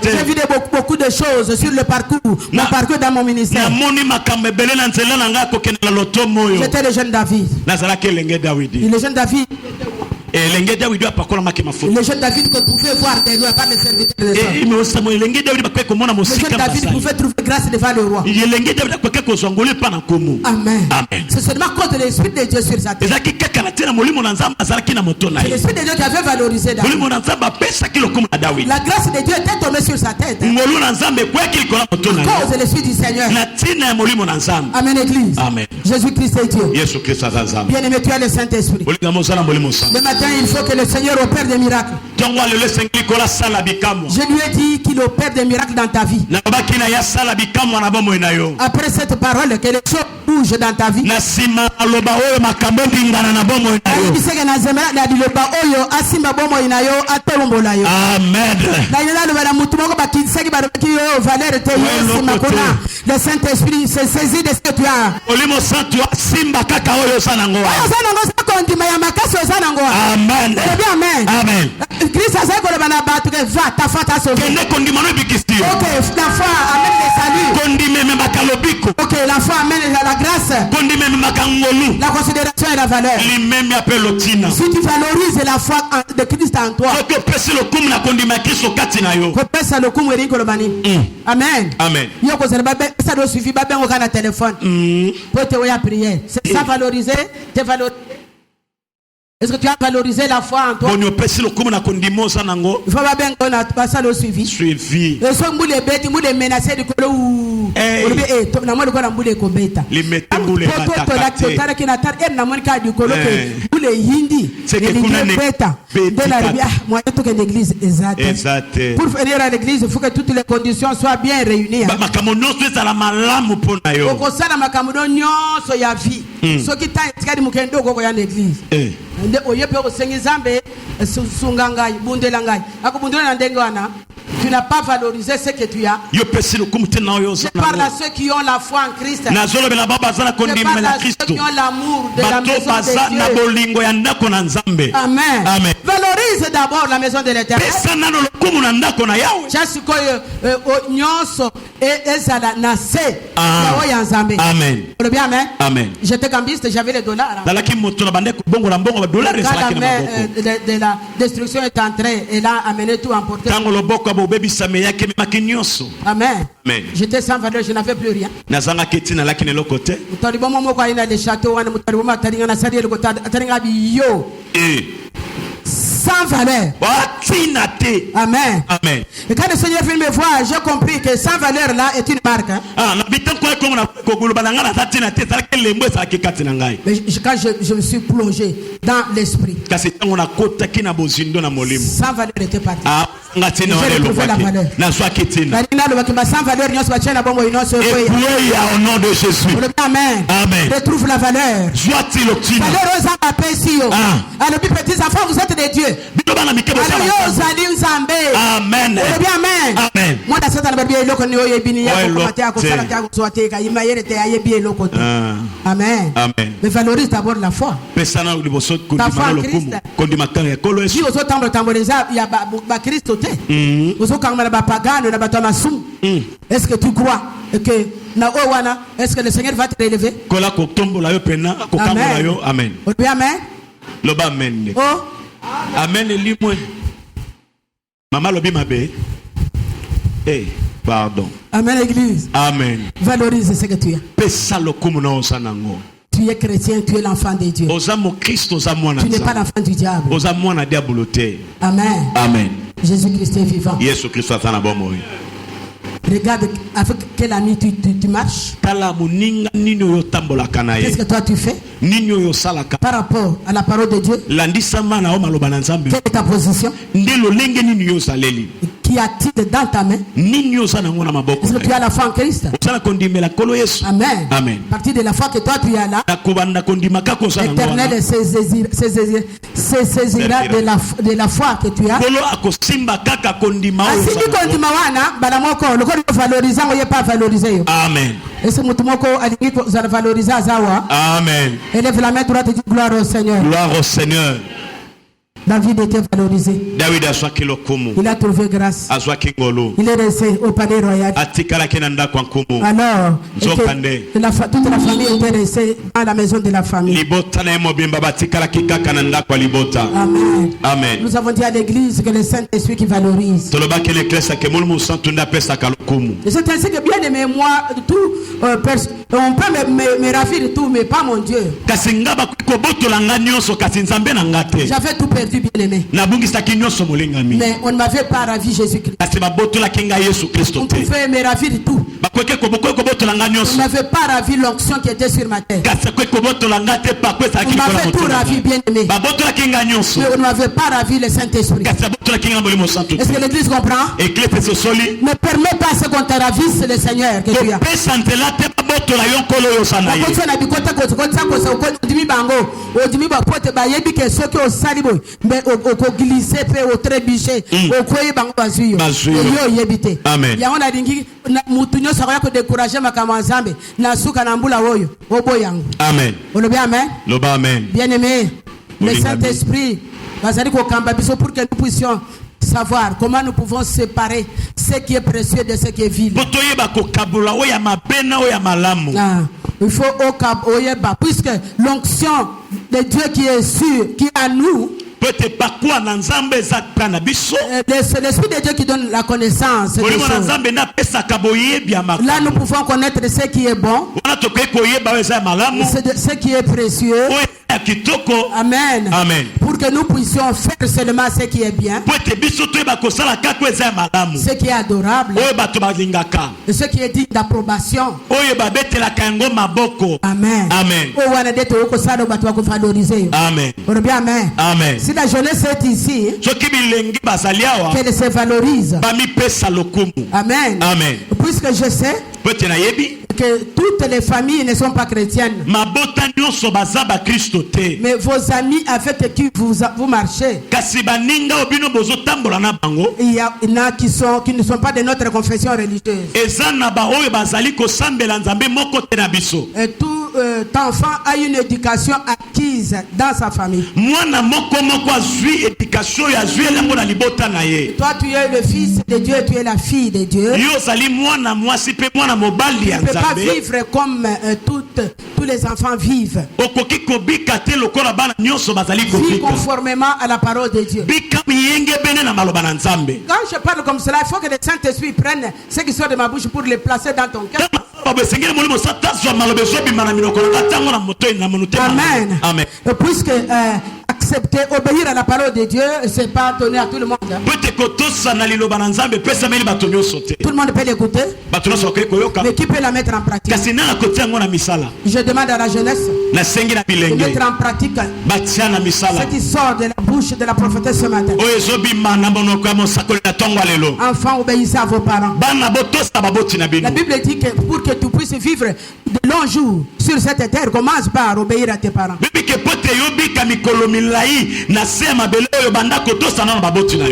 J'ai vu beaucoup de choses sur le parcours, mon parcours dans mon ministère. J'étais le jeune David. Et le jeune David, Et l'engé David a pas quoi ma qui m'a foutu. Le jeune David qu'on pouvait voir des lois par les serviteurs de Saül. Et me Samuel l'engé David pas comment na Le mosika. jeune David pouvait trouver grâce devant le roi. L'engé David pas quoi zongole pas na komo. Amen. Amen. C'est seulement contre l'esprit de Dieu sur sa tête. Ezaki kaka na tena molimo na nzamba azalaki na moto na C'est ye. l'esprit de Dieu qui avait valorisé David. Molimo na nzamba pesa kilo komo na David. La grâce de Dieu était tombée sur sa tête. Ngolu na nzambe kwa kilo na moto na ye. Cause de l'esprit du Seigneur. Na tina ya molimo na nzamba. Amen, Église. Amen. Jésus-Christ est Dieu. Yesu Kristo azazamba. Bien-aimé, tu as le Saint-Esprit. Olinga mosala molimo sa. Le matin, il faut que le Seigneur opère des miracles. Tongo le sengi kola sala bikamwa. Je lui ai dit qu'il opère des miracles dans ta vie. Na baki na ya sala bikamwa na bomo na yo. Après cette parole, que les choses bougent dans ta vie. Na sima aloba oyo makambo ngana na bomo na yo. Biseke na zemela na diloba oyo asimba bomo inayo atolombola yo. Amen. Na yena lo bala mutu moko bakiseki barobaki yo valeur te yo sima kona. Le Saint-Esprit se saisit de ce que tu as. Olimo santu simba kaka oyo sana ngoa. Oyo sana ngo sa kondima ya makasi oyo sana ngo. Amen. Amen. Amen. Christ a dit que bana batu ke va ta foi ta sauvé. Kende kondima no bikistio. OK, la foi amène le salut. Kondime me makalobiko. OK, la foi amène la grâce. Kondime me makangolu. La considération et la valeur. Limemi appelle tina. Si tu valorises la foi de Christ en toi. Ko pesi lo kum na kondima Kristo kati na yo. Ko pesa lo kum eri ko lo bani. Amen. Amen. Yo ko zela ba ça doit suffire ba ben ko kana téléphone. Pour te oya prière. C'est ça valoriser, te valoriser. Est-ce que tu as valorisé la foi en toi? Bonyo pesi lo kum na kondimo sana ngo. Il faut ba ben ko na ça le suivi. Suivi. Le so mbule beti mbule menacer de ko ou. To na mo ko na mbule ko beta. Limete mbule batakate. Tara ki na tar na mo ka di ko lo ke mbule hindi. C'est que kuna ne beta. De la ribia moi to que l'église exact. Pour venir à l'église, il faut que toutes les conditions soient bien réunies. Ba makambo nyonso ezala malamu pona yo. Okosala makambo nyonso ya vie. Soki ta etikadi mukendo ko ya l'église. Nde oyepe osengi Nzambe sungangai bundelangai akubundela na ndenge wana. Tu n'as pas valorisé ce que tu as. Yo pesi lo kumte na yo Je parle à ceux qui ont la foi en Christ. Na zolo bela baba zana kondima la Kristo. Ceux qui ont l'amour de la maison de Dieu. Na bolingo ya ndako na Nzambe. Amen. Amen. Valorise d'abord la maison de l'Éternel. Pesa nano lo kumu na ndako na Yahweh. Chasi ko nyonso ezala na se ya Nzambe. Amen. Le bien amen. Amen. J'étais cambiste, j'avais les dollars. Dans la qui moto na bande bongo la bongo dollars de la destruction est entrée et là amené tout emporté. Tango lo boko bo bebi same yake makinyoso. Amen. Amen. J'étais sans valeur, je n'avais plus rien. Nazanga ketina lakini lokote. Mutalibo momo kwa ina le château wana mutalibo mataringa na sari le kota taringa biyo. Sans valeur. Amen. Amen. Et quand le Seigneur vient me voir, j'ai compris que sans valeur là est une marque. Mais quand je me suis plongé dans l'esprit, sans valeur était parti. J'ai retrouvé la valeur. Sans valeur, au nom de Jésus. Amen. Amen. Retrouve la valeur. Valeur aux petits enfants, vous êtes des dieux. Amen. Amen. Amen. Amen. Mais valorise d'abord la foi. Ta foi en Christ. Si vous est-ce que tu crois que est-ce que le Seigneur va te relever? Amen. Amen. Amen. Oh. Amen. Maman lobi mabe. Pardon. Amen, l'église. Amen. Valorise ce que tu as. Tu es chrétien, tu es l'enfant de Dieu. Tu n'es pas l'enfant du diable. Amen. Amen. Jésus-Christ est vivant. Regarde avec quel ami tu marches. Qu'est-ce que toi tu fais par rapport à la parole de Dieu? Quelle est ta position? Qui a-t-il dans ta main? Est-ce que tu as la foi en Christ? Amen. Amen. À partir de la foi que toi tu as là, l'Éternel se saisira de la foi que tu as. Amen. Et ce mutumoko alingi za valoriser zawa. Amen. Élève la main droite et dis gloire au Seigneur. Gloire au Seigneur. David était valorisé. David azwaki lokumu. Il a trouvé grâce. Azwaki ngolu. Il est resté au palais royal. Atikalaki na ndako nkumu. Alors, Nzokande. toute la famille était restée dans la maison de la famille. Libota na mobimba batikalaki kaka na ndako libota. Amen. Amen. Nous avons dit à l'église que le Saint-Esprit qui valorise. Tolobaki l'église ke mulu musantu nda pesa kalokumu. C'est ainsi que bien aimé moi tout on peut me ravir de tout mais pas mon Dieu. Kasi ngaba ko botola nga nyonso kasi nzambe na ngate. J'avais tout perdu bien aimé. Na bungisaki nyonso molingami. Mais on ne m'avait pas ravi Jésus-Christ. Kasi ba botola kinga Yesu Kristo On te. pouvait me ravir de tout. Ba kweke ko botola nga On nyonso. ne m'avait pas ravi l'onction qui était sur ma tête. Kasi ko botola ngate pa kwesa On m'avait tout ravi bien aimé. Ba botola kinga nyonso. Mais on ne m'avait pas ravi le Saint-Esprit. Kasi botola kinga molimo santu. Est-ce que l'église comprend? Église sosoli. Ne permets pas ce qu'on te ravisse le Seigneur que tu as. Pesa ntela te ba botola yonkolo yosana ye. Quand tu as bikote ko dimi bango o dimi ba pote ba yebi ke soki o sali boy mais o ko glisser pe o trébucher o ko yi bango bazuyo yo yebite. Amen. Ya on a dingi mutunyo sako ko décourager makama nzambe na suka na mbula oyo oboyango. Amen. On le bien amen. Loba amen. Bien aimé, le Saint-Esprit bazali ko kamba biso pour que nous puissions savoir comment nous pouvons séparer ce qui est précieux de ce qui est vil. Il faut puisque l'onction de Dieu qui est sûr, qui est à nous, c'est l'Esprit de Dieu qui donne la connaissance des choses. Là nous pouvons connaître ce qui est bon, ce qui est précieux. Amen. Amen. Pour que nous puissions faire seulement ce qui est bien, ce qui est adorable, et ce qui est digne d'approbation. Amen. Amen. Amen. Amen. Amen. Si la jeunesse est ici, qu'elle se valorise. Amen. Amen. Puisque je sais que toutes les familles ne sont pas chrétiennes. Mais vos amis avec qui vous marchez, il y en a qui ne sont pas de notre confession religieuse. Et tout enfant a une éducation acquise dans sa famille. Toi tu es le fils de Dieu, tu es la fille de Dieu. Tu ne peux pas vivre comme tous les enfants vivent. Vis conformément à la parole de Dieu. Quand je parle comme cela, il faut que le Saint-Esprit prenne ce qui sort de ma bouche pour le placer dans ton cœur. Amen. Amen. Puisque accepter, obéir à la parole de Dieu, c'est pas donné à tout le monde. Tout le monde peut l'écouter, mais qui peut la mettre en pratique? Je demande à la jeunesse de mettre en pratique ce qui sort de la bouche de la prophétesse ce matin. Enfants, obéissez à vos parents. La Bible dit que pour que tu puisses vivre de longs jours sur cette terre, commence par obéir à tes parents.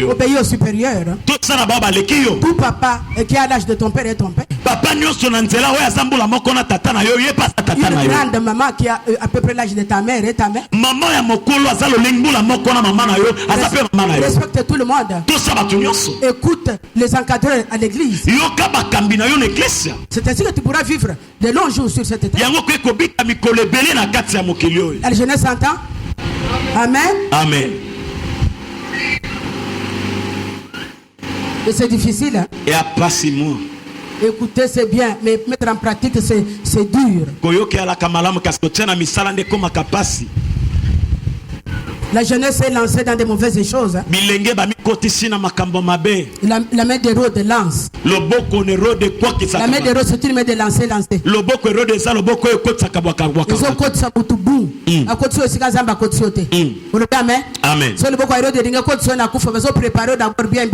Obéis au supérieur. Tout papa qui a l'âge de ton père est ton père. Une grande maman qui a à peu près l'âge de ta mère est ta mère. Respecte tout le monde. Écoute les encadreurs à l'église. C'est ainsi que tu pourras vivre de longs jours sur cette terre. La jeunesse entend? Amen. Amen. Et c'est difficile. Hein? Et après 6 mois. Écouter c'est bien, mais mettre en pratique c'est dur. La jeunesse est lancée dans de mauvaises choses. Hein? La main d'Hérode lance. La main d'Hérode c'est une main de lancer. Amen. Amen. So le boko Hérode dinga ko tsona kufa bazo préparer d'abord bien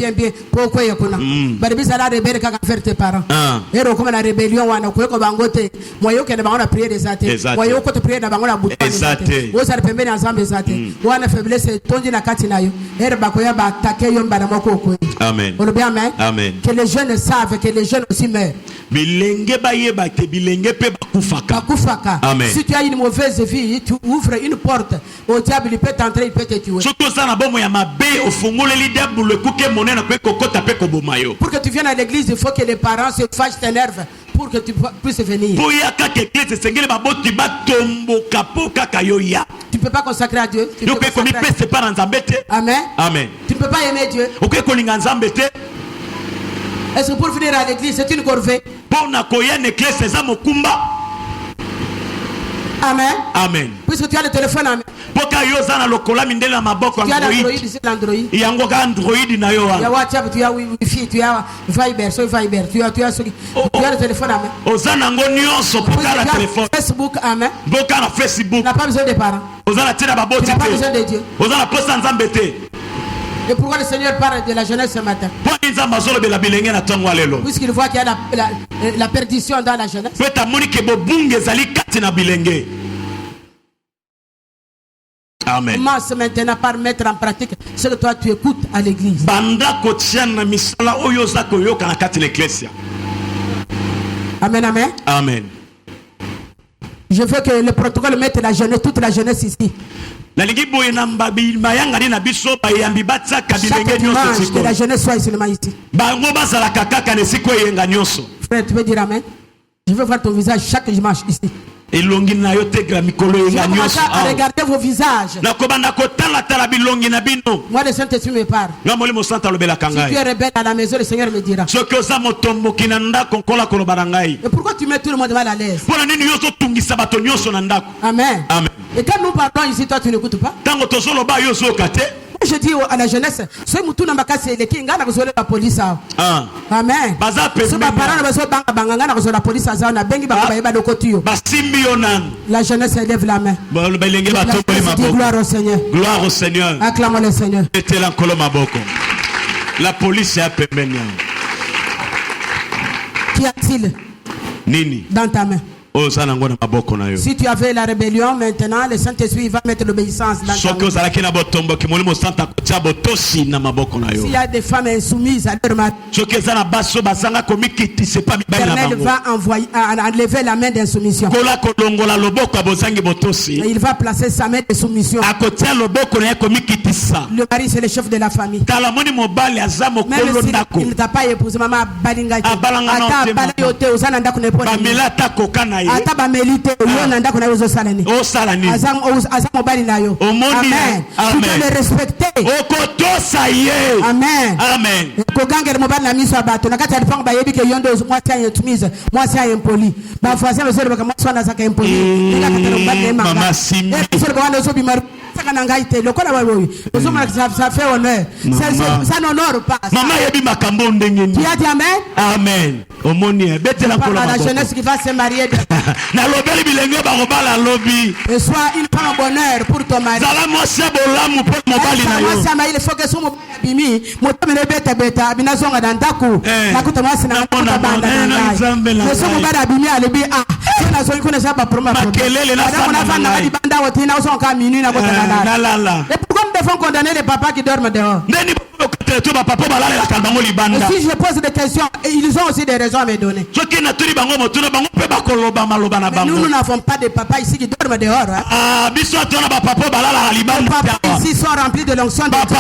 pour quoi yakuna. Bari bizala rebelle kaka faire tes parents. Héros comme la rébellion wana ko ko bangote moyo ke na bango na prière des athées. Moyo ko te prière na bango na butu. Wo sa pembeni ensemble des athées. Wana faiblesse tondi na kati nayo. Héros bakoya ba attaquer Amen. Amen. Que les jeunes savent, que les jeunes aussi meurent. Amen. Si tu as une mauvaise vie, tu ouvres une porte. Au diable, il peut t'entrer, il peut te tuer. Pour que tu viennes à l'église, il faut que les parents se fâchent, t'énervent pour que tu puisses venir. Tu ne peux pas consacrer à Dieu. Tu peux Amen. Amen. Tu ne peux pas aimer Dieu. Est-ce que pour venir à l'église, c'est une corvée? Amen. Amen. Puisque tu as le téléphone, amen. Tu as l'Android, c'est l'Android. Il y a WhatsApp, tu as Wi-Fi, tu as Viber, tu as le téléphone, amen. Tu as Facebook, amen. Tu n'as pas besoin des parents. Tu n'as pas besoin de Dieu. Et pourquoi le Seigneur parle de la jeunesse ce matin? Puisqu'il voit qu'il y a la perdition dans la jeunesse. Amen. Commence maintenant par mettre en pratique ce que toi tu écoutes à l'église. Amen, amen. Amen. Je veux que le protocole mette la jeunesse, toute la jeunesse ici. Chaque dimanche, que la jeunesse soit seulement ici. Frère, tu veux dire amen? Je veux voir ton visage chaque dimanche ici. Je commence à regarder vos visages. Moi, le Saint-Esprit me parle. Si tu es rebelle à la maison, le Seigneur me dira. Et pourquoi tu mets tout le monde mal à l'aise? Amen. Amen. Et quand nous parlons ici, toi tu n'écoutes pas? Je dis à la jeunesse, ce mutu na makasi le kinga na kuzola la police. Amen. Ce parents na bazo banga banga na kuzola la police za na bengi ba ba lokotio. La jeunesse élève la main. Gloire au Seigneur. Gloire au Seigneur. Acclamons le Seigneur. La police est pembenia. Qu'y a-t-il Nini dans ta main? Si tu avais la rébellion, maintenant le Saint-Esprit va mettre l'obéissance dans ta main. S'il y a des femmes insoumises à leur mari, l'Éternel va enlever la main d'insoumission. Et il va placer sa main de soumission. Le mari, c'est le chef de la famille. Même s'il ne t'a pas épousé, maman balinga. Ata ba melite nanda kuna uzo salani. Azam mobali na yo. Amen. Tu dois le respecter. Amen. Amen. Ko ganger mobali na miso abato nakati alifanga ba yebi ke yondo mwasi ya tumize mwasi ya impoli. Ba voisin mesere ba kama swana zaka impoli. Nika katelo mbali manga. Mama Simi. Mesere ba wana so bimaru. Ça fait honneur. Ça n'honore pas. Maman yebi makambo ndenge. Tu as dit amen? Amen. Omoni bete la kola. La jeunesse qui va se marier. Na lobeli bilenge ba robala lobi. Et soit une femme bonheur pour ton mari. Zala mo se bolamu pour mobali na yo. Il faut que son bimi moto me beta beta binazonga dandaku. Nakuta mwasi na banda banda. Mais son mobali bimi alibi ah. Na zo ikona saba proma. Makelele na sana. Na banda banda wote na zo ka minu na kota na. Et pourquoi nous devons condamner les papas qui dorment dehors? Et si je pose des questions, ils ont aussi des raisons à me donner. Mais nous n'avons pas de papas ici qui dorment dehors. Hein? Les papas ici sont remplis de l'onction de Dieu.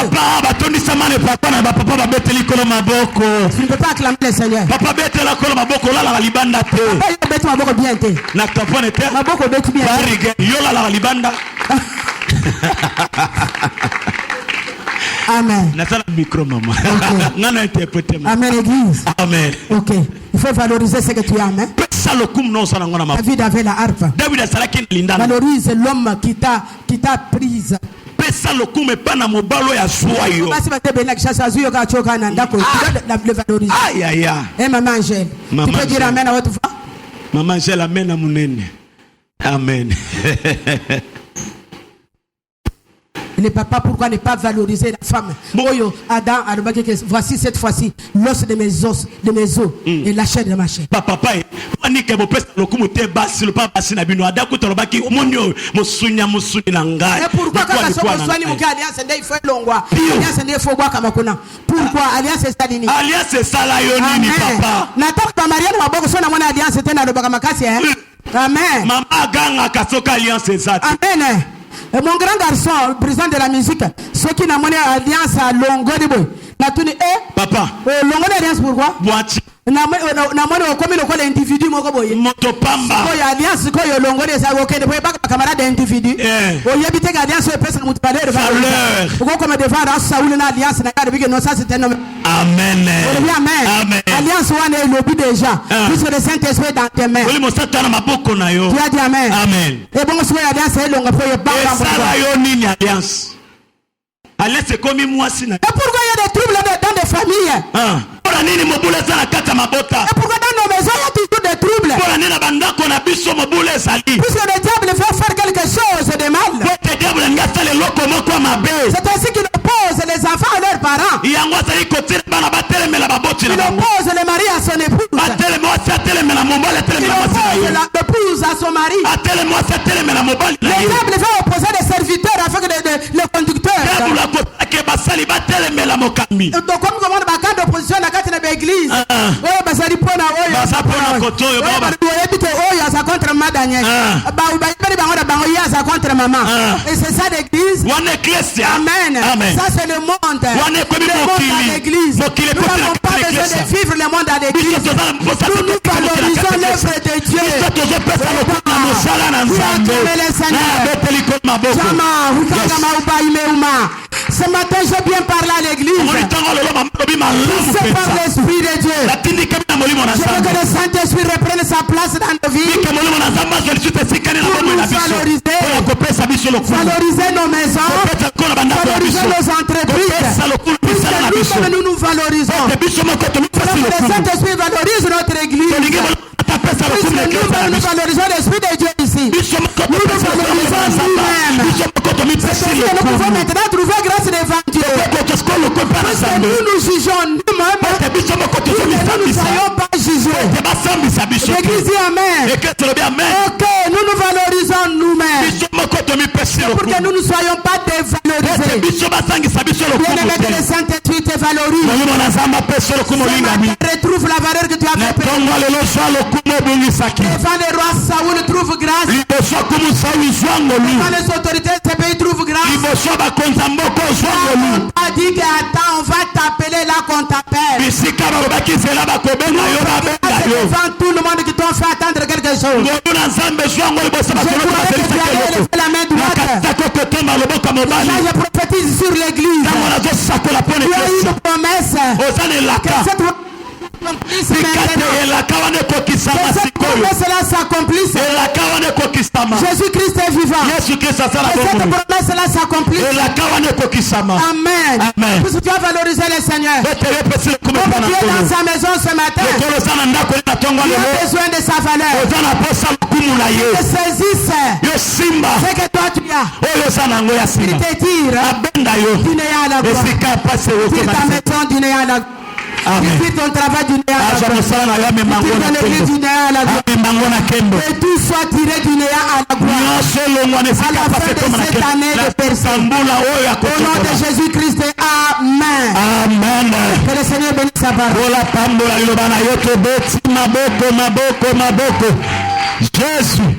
Tu ne peux pas acclamer le Seigneur. Papa bête ma boko bien te. Ma boko bête bien. Amen. Okay. Amen, église. Amen. Ok. Il faut valoriser ce que tu as. Amen. David avait la harpe. Valorise l'homme qui t'a prise. Aïe aïe aïe. Et maman Angèle. Tu peux dire amen à votre voix? Maman Angèle, amen à mon aîné. Amen. Les papas, pourquoi ne pas valoriser la femme? Oyo, Adam, voici cette fois-ci l'os de mes os, et la chair de ma chair. Papa, on que vous pouvez le commuter bas, le papa Sinabino, Adaku Torobaki, Omonio, Mosunya, Mosuninanga. Et pourquoi quand on soit ni Muka Alliance, il faut l'ongwa, Alliance, il faut voir Kamakuna. Pourquoi Alliance est Stadini? Alliance est Salayoni, papa. N'attends pas Marianne, ma bonne son à mon alliance, c'était dans le Bagamakasi. Amen. Maman Ganga Kasoka Alliance est ça. Amen. Et mon grand garçon, président de la musique, ceux qui n'ont pas alliance à Longo de Boy. Papa. Longo d'alliance pourquoi? Boati. Namone comme le individu moko boye. Motopamba. Ko alliance ko yo longo de sa woke de boye ba camarade d'individu. O yebite alliance e pesa mutipale de valeur. Ko comme devant Saoul na alliance na ka de non ça c'est un homme. Amen. Amen. Alliance one est lobby déjà. Puisque le Saint-Esprit dans tes mains. Oui, mon satana maboko na yo. Tu as dit amen. Amen. Et bon so alliance e longo po yo ba ba. Salayoni alliance. Alliance c'est comme moi sina. Et pourquoi il y a des troubles dans des familles? Et pourquoi dans nos maisons il y a toujours des troubles? Puisque le diable veut faire quelque chose de mal. C'est ainsi qu'il oppose les enfants à leurs parents. Il oppose le mari à son épouse. Il oppose l'épouse à son mari. Le diable veut opposer les serviteurs afin que les conducteurs. Donc comme on a cas d'opposition dans la église. Contre ma Daniel. Contre maman. Et c'est ça l'église. Amen. Ça c'est le monde. Le monde à l'église. Nous n'avons pas besoin de vivre le monde à l'église. Nous valorisons l'œuvre de Dieu. Ce matin, je viens parler à l'église. C'est par l'Esprit de Dieu. Je veux que le Saint-Esprit reprenne sa place dans nos vies. Pour nous valoriser nos maisons, valoriser nos entreprises. Puisque nous nous valorisons. Que le Saint-Esprit valorise notre église. Puisque nous valorisons l'Esprit de Dieu ici. Nous nous valorisons nous-mêmes. C'est que nous pouvons maintenant trouver grâce devant Dieu. Puisque nous jugeons nous-mêmes. Nous ne soyons pas jugés. L'église dit amen. Ok, nous nous valorisons nous-mêmes. Pour que nous ne soyons pas dévalorisés. Bien-aimé que le Saint-Esprit te valorise. Retrouve la valeur que tu avais payée. Devant les rois, Saoul trouve grâce. Devant les autorités de ce pays trouve grâce. On t'a dit qu'attends, on va t'appeler là qu'on t'appelle. Devant tout le monde qui t'ont fait attendre quelque chose. Je croyais que tu allais lever la main droite. Là, je prophétise sur l'église. Tu as une promesse. Que cette cela s'accomplisse. Jésus-Christ est vivant. Et cette promesse-là s'accomplisse. Amen. Puisque tu as valorisé le Seigneur. Comme tu es dans sa maison ce matin, il a besoin de sa valeur. Il saisisse ce que toi tu as. Il te tire du néant à la gloire. Tire ta maison du néant à la gloire. Il ton travail du néant à la gloire. Il l'église du néant à la gloire. Que tout soit tiré du néant à la gloire. À la fin de cette année de personne. Au nom de Jésus-Christ, amen. Que le Seigneur bénisse sa parole. Jésus.